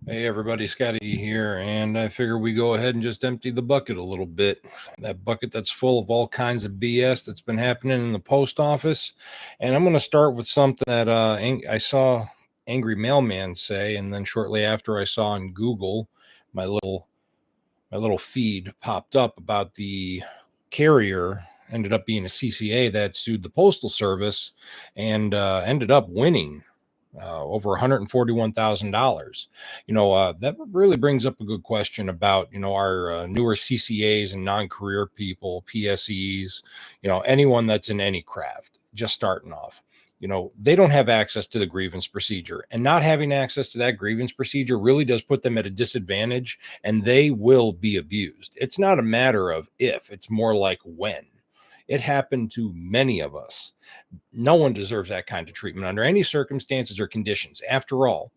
Hey everybody, Scotty here, and I figure we go ahead and just empty the bucket a little bit. That bucket that's full of all kinds of BS that's been happening in the post office. And I'm going to start with something that I saw Angry Mailman say, and then shortly after I saw on Google, my little feed popped up about the carrier ended up being a CCA that sued the Postal Service and ended up winning over $141,000. That really brings up a good question about, our newer CCAs and non-career people, PSEs, anyone that's in any craft, just starting off. They don't have access to the grievance procedure, and not having access to that grievance procedure really does put them at a disadvantage, and they will be abused. It's not a matter of if, it's more like when. It happened to many of us. No one deserves that kind of treatment under any circumstances or conditions. After all,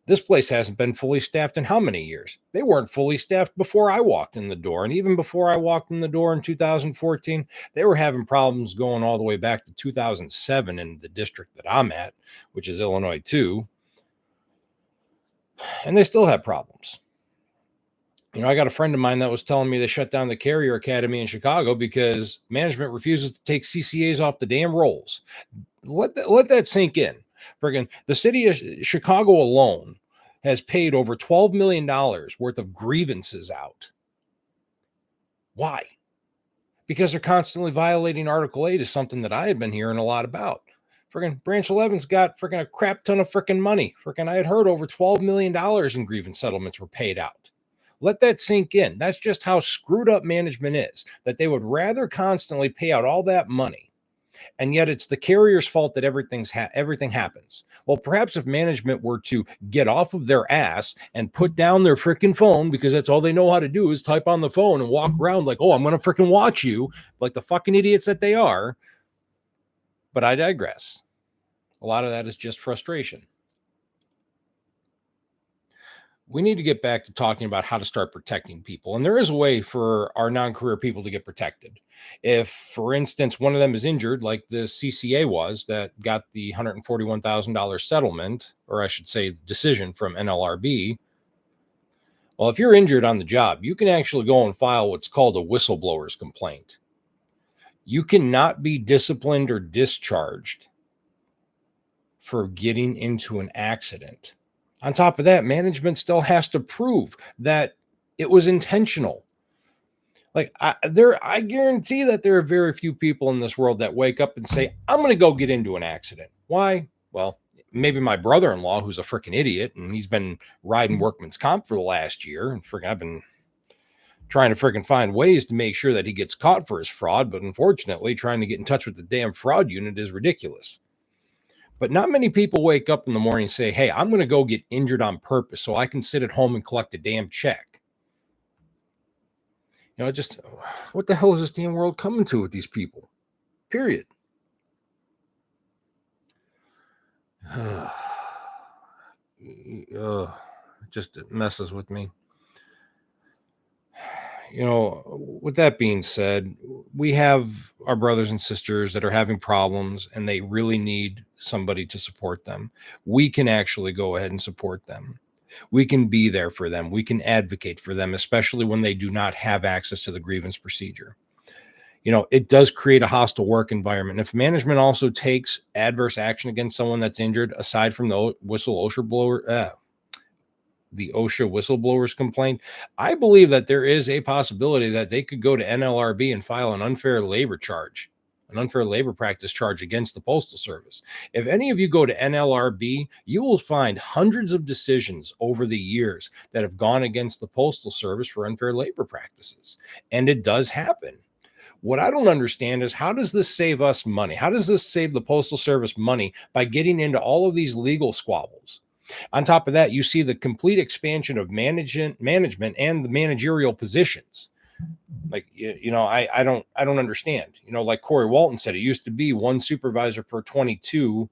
this place hasn't been fully staffed in how many years? They weren't fully staffed before I walked in the door. And even before I walked in the door in 2014, they were having problems going all the way back to 2007 in the district that I'm at, which is Illinois 2. And they still have problems. I got a friend of mine that was telling me they shut down the Carrier Academy in Chicago because management refuses to take CCAs off the damn rolls. Let that sink in. Friggin' the city of Chicago alone has paid over $12 million worth of grievances out. Why? Because they're constantly violating Article 8 is something that I had been hearing a lot about. Friggin' Branch 11's got friggin' a crap ton of friggin' money. Friggin' I had heard over $12 million in grievance settlements were paid out. Let that sink in. That's just how screwed up management is, that they would rather constantly pay out all that money. And yet it's the carrier's fault that everything happens. Well, perhaps if management were to get off of their ass and put down their freaking phone, because that's all they know how to do is type on the phone and walk around like, oh, I'm going to freaking watch you, like the fucking idiots that they are. But I digress. A lot of that is just frustration. We need to get back to talking about how to start protecting people. And there is a way for our non-career people to get protected. If, for instance, one of them is injured, like the CCA was that got the $141,000 settlement, or I should say decision from NLRB. Well, if you're injured on the job, you can actually go and file what's called a whistleblower's complaint. You cannot be disciplined or discharged for getting into an accident. On top of that, management still has to prove that it was intentional. Like I guarantee that there are very few people in this world that wake up and say, I'm going to go get into an accident. Why? Well, maybe my brother-in-law, who's a freaking idiot, and he's been riding workman's comp for the last year. And freaking, I've been trying to freaking find ways to make sure that he gets caught for his fraud. But unfortunately, trying to get in touch with the damn fraud unit is ridiculous. But not many people wake up in the morning and say, hey, I'm going to go get injured on purpose so I can sit at home and collect a damn check. Just what the hell is this damn world coming to with these people? Period. Just messes with me. With that being said, we have our brothers and sisters that are having problems and they really need somebody to support them. We can actually go ahead and support them. We can be there for them. We can advocate for them, especially when they do not have access to the grievance procedure. It does create a hostile work environment. If management also takes adverse action against someone that's injured, aside from the OSHA whistleblowers complaint, I believe that there is a possibility that they could go to NLRB and file an unfair labor practice charge against the Postal Service. If any of you go to NLRB, you will find hundreds of decisions over the years that have gone against the Postal Service for unfair labor practices. And it does happen. What I don't understand is, how does this save us money? How does this save the Postal Service money by getting into all of these legal squabbles? On top of that, you see the complete expansion of management and the managerial positions. Like, I don't understand. Like Corey Walton said, it used to be one supervisor per 22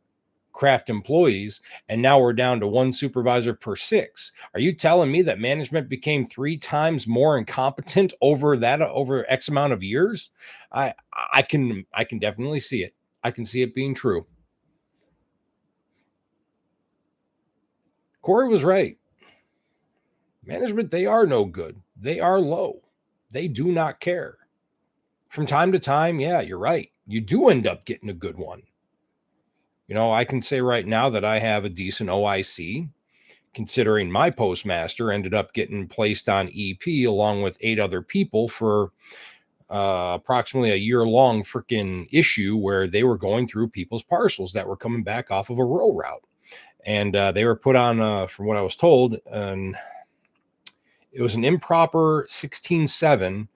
craft employees, and now we're down to one supervisor per 6. Are you telling me that management became 3 times more incompetent over X amount of years? I can definitely see it. I can see it being true. Corey was right. Management, they are no good. They are low. They do not care. From time to time, yeah, you're right. You do end up getting a good one. I can say right now that I have a decent OIC, considering my postmaster ended up getting placed on EP along with 8 other people for approximately a year-long freaking issue where they were going through people's parcels that were coming back off of a rural route. And they were put on, from what I was told, and it was an improper 16-7,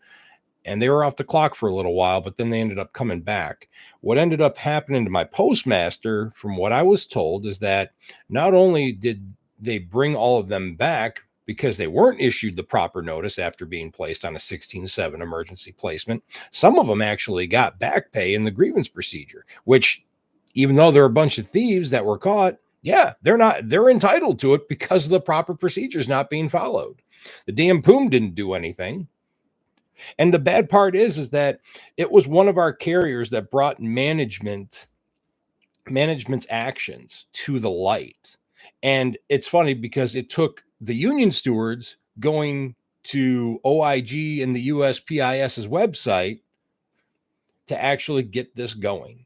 and they were off the clock for a little while, but then they ended up coming back. What ended up happening to my postmaster, from what I was told, is that not only did they bring all of them back because they weren't issued the proper notice after being placed on a 16-7 emergency placement, some of them actually got back pay in the grievance procedure, which, even though they're a bunch of thieves that were caught, yeah, they're entitled to it because of the proper procedures not being followed. The damn Poom didn't do anything. And the bad part is that it was one of our carriers that brought management's actions to the light. And it's funny because it took the union stewards going to OIG and the USPIS's website to actually get this going.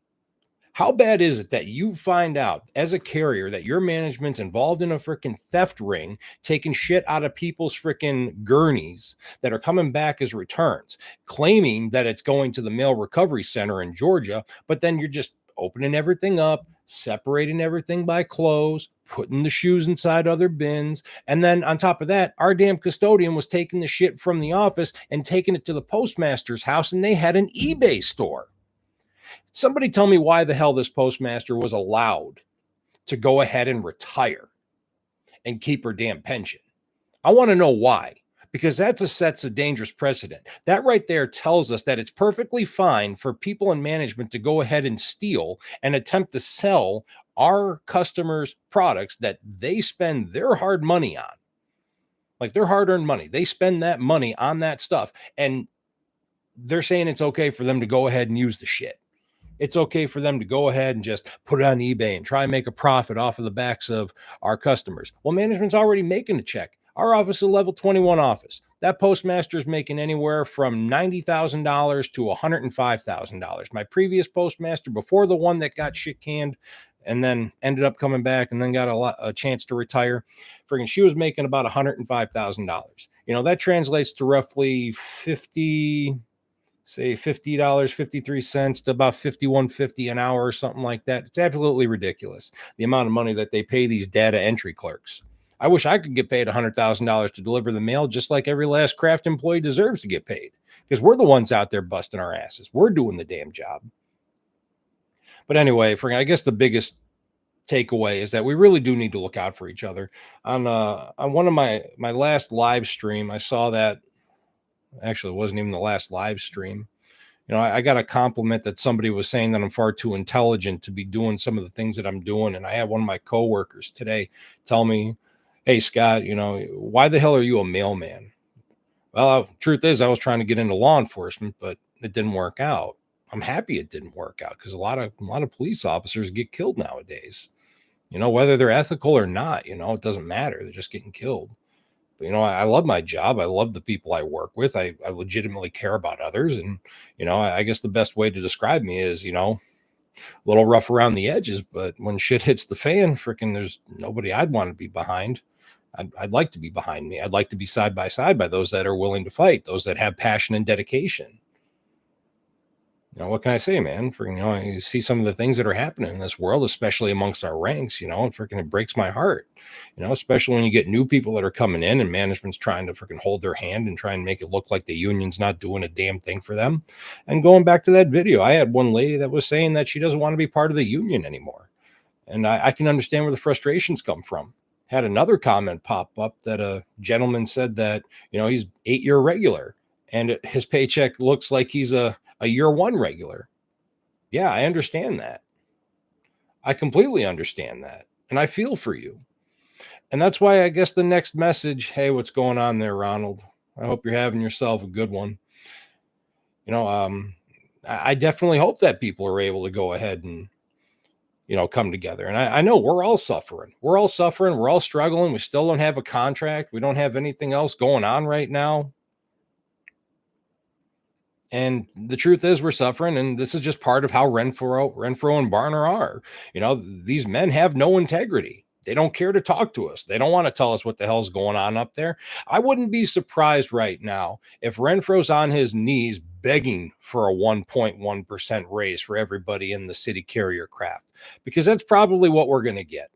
How bad is it that you find out as a carrier that your management's involved in a freaking theft ring, taking shit out of people's freaking gurneys that are coming back as returns, claiming that it's going to the mail recovery center in Georgia, but then you're just opening everything up, separating everything by clothes, putting the shoes inside other bins. And then on top of that, our damn custodian was taking the shit from the office and taking it to the postmaster's house, and they had an eBay store. Somebody tell me why the hell this postmaster was allowed to go ahead and retire and keep her damn pension. I want to know why, because sets a dangerous precedent. That right there tells us that it's perfectly fine for people in management to go ahead and steal and attempt to sell our customers products that they spend their hard money on, like their hard-earned money. They spend that money on that stuff, and they're saying it's okay for them to go ahead and use the shit. It's okay for them to go ahead and just put it on eBay and try and make a profit off of the backs of our customers. Well, management's already making a check. Our office is a level 21 office. That postmaster is making anywhere from $90,000 to $105,000. My previous postmaster, before the one that got shit canned and then ended up coming back and then got a chance to retire, she was making about $105,000. That translates to roughly $50, say $50.53 to about $51.50 an hour or something like that. It's absolutely ridiculous, the amount of money that they pay these data entry clerks. I wish I could get paid $100,000 to deliver the mail, just like every last craft employee deserves to get paid, because we're the ones out there busting our asses. We're doing the damn job. But anyway, I guess the biggest takeaway is that we really do need to look out for each other. On one of my last live stream, I saw that. Actually, it wasn't even the last live stream. I got a compliment that somebody was saying that I'm far too intelligent to be doing some of the things that I'm doing. And I had one of my coworkers today tell me, "Hey, Scott, why the hell are you a mailman?" Well, truth is, I was trying to get into law enforcement, but it didn't work out. I'm happy it didn't work out, because a lot of police officers get killed nowadays. Whether they're ethical or not, it doesn't matter. They're just getting killed. But, I love my job. I love the people I work with. I legitimately care about others. And, I guess the best way to describe me is, a little rough around the edges, but when shit hits the fan, there's nobody I'd want to be behind. I'd like to be behind me. I'd like to be side by side by those that are willing to fight, those that have passion and dedication. What can I say, man? You see some of the things that are happening in this world, especially amongst our ranks, it breaks my heart, especially when you get new people that are coming in and management's trying to hold their hand and try and make it look like the union's not doing a damn thing for them. And going back to that video, I had one lady that was saying that she doesn't want to be part of the union anymore. And I can understand where the frustrations come from. Had another comment pop up that a gentleman said that, he's 8-year regular and his paycheck looks like he's a year one regular. Yeah, I understand that. I completely understand that. And I feel for you. And that's why I guess the next message, hey, what's going on there, Ronald? I hope you're having yourself a good one. I definitely hope that people are able to go ahead and come together. And I know we're all suffering. We're all suffering. We're all struggling. We still don't have a contract. We don't have anything else going on right now. And the truth is, we're suffering, and this is just part of how Renfro and Barner are. These men have no integrity. They don't care to talk to us. They don't want to tell us what the hell's going on up there. I wouldn't be surprised right now if Renfro's on his knees begging for a 1.1% raise for everybody in the city carrier craft, because that's probably what we're going to get.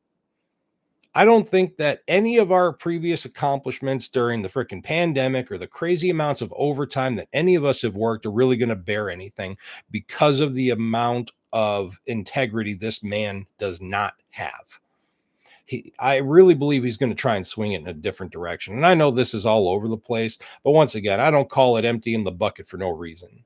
I don't think that any of our previous accomplishments during the freaking pandemic or the crazy amounts of overtime that any of us have worked are really going to bear anything because of the amount of integrity this man does not have. I really believe he's going to try and swing it in a different direction. And I know this is all over the place, but once again, I don't call it emptying the bucket for no reason.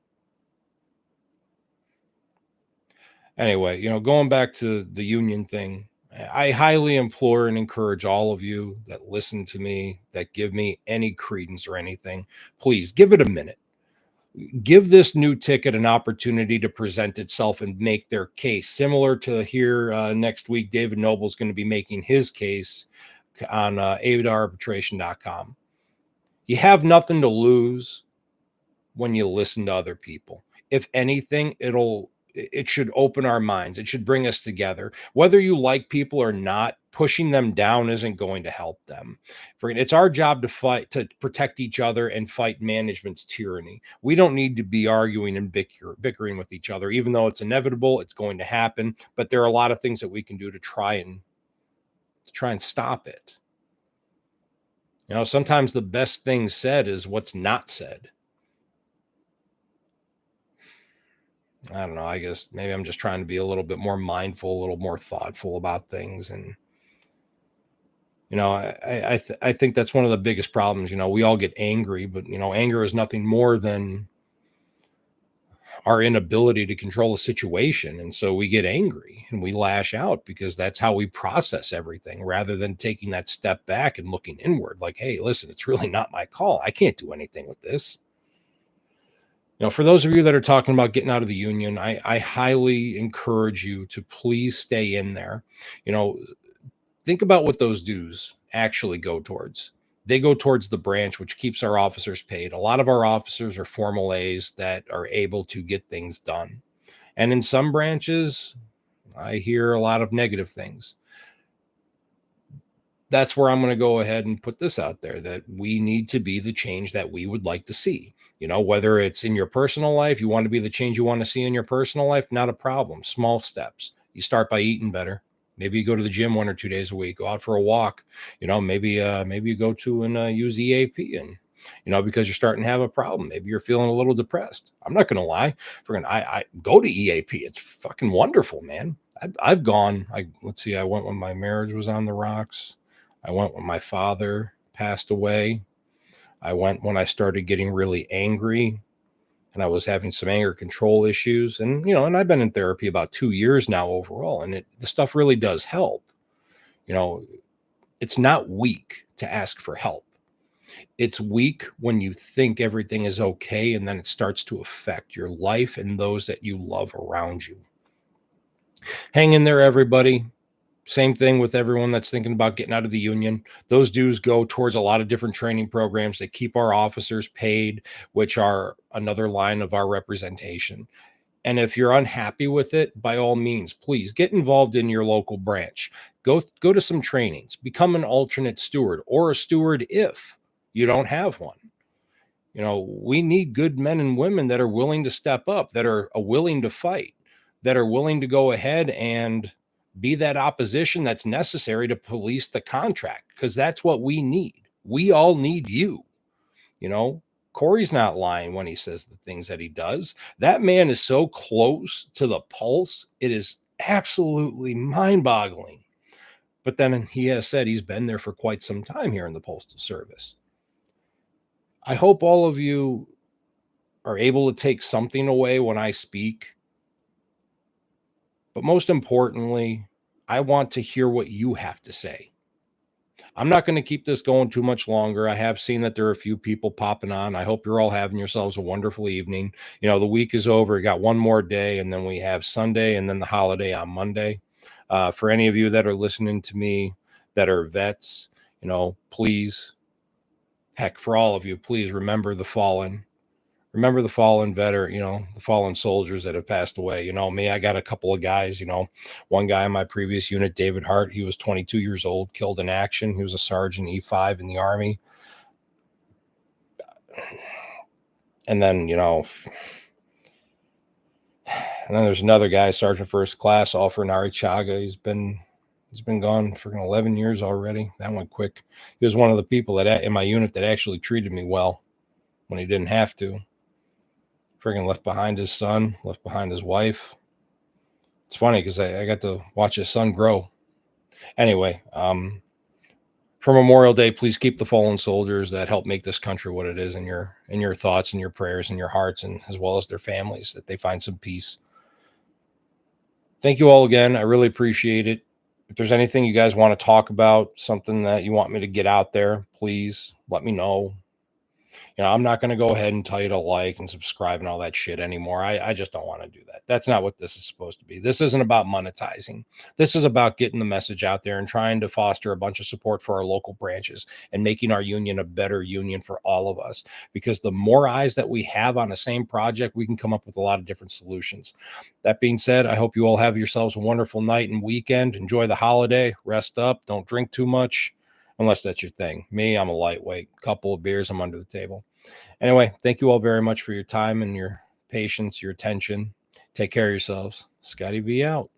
Anyway, going back to the union thing, I highly implore and encourage all of you that listen to me, that give me any credence or anything, please give it a minute. Give this new ticket an opportunity to present itself and make their case. Similar to here next week, David Noble's going to be making his case on aidarbitration.com. You have nothing to lose when you listen to other people. If anything, it should open our minds. It should bring us together. Whether you like people or not, pushing them down isn't going to help them. It's our job to fight, to protect each other and fight management's tyranny. We don't need to be arguing and bickering with each other, even though it's inevitable, it's going to happen. But there are a lot of things that we can do to try and stop it. Sometimes the best thing said is what's not said. I don't know. I guess maybe I'm just trying to be a little bit more mindful, a little more thoughtful about things. And, I think that's one of the biggest problems. We all get angry, but, anger is nothing more than our inability to control a situation. And so we get angry and we lash out because that's how we process everything, rather than taking that step back and looking inward like, hey, listen, it's really not my call. I can't do anything with this. For those of you that are talking about getting out of the union, I highly encourage you to please stay in there. Think about what those dues actually go towards. They go towards the branch, which keeps our officers paid. A lot of our officers are formal A's that are able to get things done. And in some branches, I hear a lot of negative things. That's where I'm going to go ahead and put this out there, that we need to be the change that we would like to see. Whether it's in your personal life, you want to be the change you want to see in your personal life, not a problem. Small steps. You start by eating better. Maybe you go to the gym 1 or 2 days a week, go out for a walk. Maybe you go to and use EAP, and because you're starting to have a problem. Maybe you're feeling a little depressed. I'm not going to lie. I go to EAP. It's fucking wonderful, man. I've gone. Let's see. I went when my marriage was on the rocks. I went when my father passed away. I went when I started getting really angry and I was having some anger control issues. And, and I've been in therapy about 2 years now overall. And the stuff really does help. It's not weak to ask for help. It's weak when you think everything is okay and then it starts to affect your life and those that you love around you. Hang in there, everybody. Same thing with everyone that's thinking about getting out of the union. Those dues go towards a lot of different training programs that keep our officers paid, which are another line of our representation. And if you're unhappy with it, by all means, please get involved in your local branch. Go to some trainings, become an alternate steward or a steward if you don't have one. We need good men and women that are willing to step up, that are willing to fight, that are willing to go ahead and be that opposition that's necessary to police the contract, because that's what we need. We all need you. Corey's not lying when he says the things that he does. That man is so close to the pulse. It is absolutely mind-boggling. But then he has said he's been there for quite some time here in the Postal Service. I hope all of you are able to take something away when I speak. But most importantly, I want to hear what you have to say. I'm not going to keep this going too much longer. I have seen that there are a few people popping on. I hope you're all having yourselves a wonderful evening. The week is over. We got one more day, and then we have Sunday and then the holiday on Monday. For any of you that are listening to me that are vets, please, heck, for all of you, please remember the fallen. Remember the fallen veteran, the fallen soldiers that have passed away. Me, I got a couple of guys, one guy in my previous unit, David Hart, he was 22 years old, killed in action. He was a sergeant E5 in the Army. And then, there's another guy, Sergeant First Class, Alfred Narichaga. He's been gone for 11 years already. That went quick. He was one of the people that in my unit that actually treated me well when he didn't have to. Friggin' left behind his son, left behind his wife. It's funny because I got to watch his son grow. Anyway, for Memorial Day, please keep the fallen soldiers that help make this country what it is in your thoughts and your prayers and your hearts, and as well as their families, that they find some peace. Thank you all again. I really appreciate it. If there's anything you guys want to talk about, something that you want me to get out there, please let me know. I'm not going to go ahead and tell you to like and subscribe and all that shit anymore. I just don't want to do that. That's not what this is supposed to be. This isn't about monetizing. This is about getting the message out there and trying to foster a bunch of support for our local branches and making our union a better union for all of us. Because the more eyes that we have on the same project, we can come up with a lot of different solutions. That being said, I hope you all have yourselves a wonderful night and weekend. Enjoy the holiday. Rest up. Don't drink too much. Unless that's your thing. Me, I'm a lightweight. Couple of beers, I'm under the table. Anyway, thank you all very much for your time and your patience, your attention. Take care of yourselves. Scotty V out.